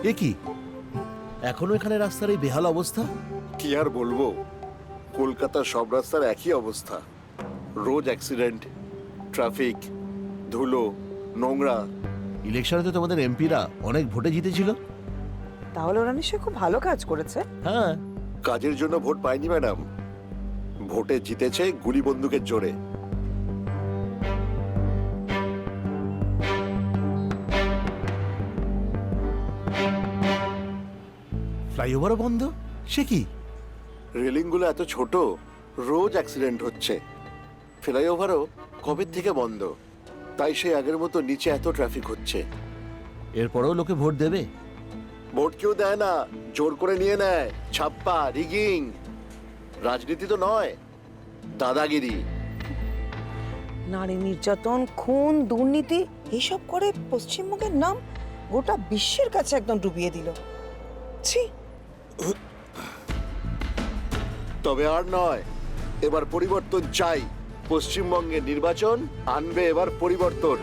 এ কি, এখনো এখানে রাস্তার এই বেহাল অবস্থা? কি আর বলবো, কলকাতার সব রাস্তার একই অবস্থা। রোজ অ্যাক্সিডেন্ট, ট্রাফিক, ধুলো, নোংরা। ইলেকশনে তো তোমাদের এমপিরা অনেক ভোটে জিতেছিল। তাহলে ওরা নিশ্চয়ই খুব ভালো কাজ করেছে। হ্যাঁ, কাজের জন্য ভোট পায়নি ম্যাডাম, ভোটে জিতেছে গুলি বন্দুকের জোরে। ফ্লাইওভারও বন্ধ, সে কি? রেলিংগুলো এত ছোট, রোজ অ্যাক্সিডেন্ট হচ্ছে। ফ্লাইওভারও কবে থেকে বন্ধ, তাই সে আগের মতো নিচে এত ট্রাফিক হচ্ছে। এরপরেও লোকে ভোট দেবে? ভোট কেউ দেয় না, জোর করে নিয়ে নেয়। ছাপ্পা, রিগিং। রাজনীতি তো নয়, দাদাগিরি। নারী নির্যাতন, খুন, দুর্নীতি এইসব করে পশ্চিমবঙ্গের নাম গোটা বিশ্বের কাছে একদম ডুবিয়ে দিল। ছি। তবে আর নয়, এবার পরিবর্তন চাই। পশ্চিমবঙ্গের নির্বাচন আনবে এবার পরিবর্তন।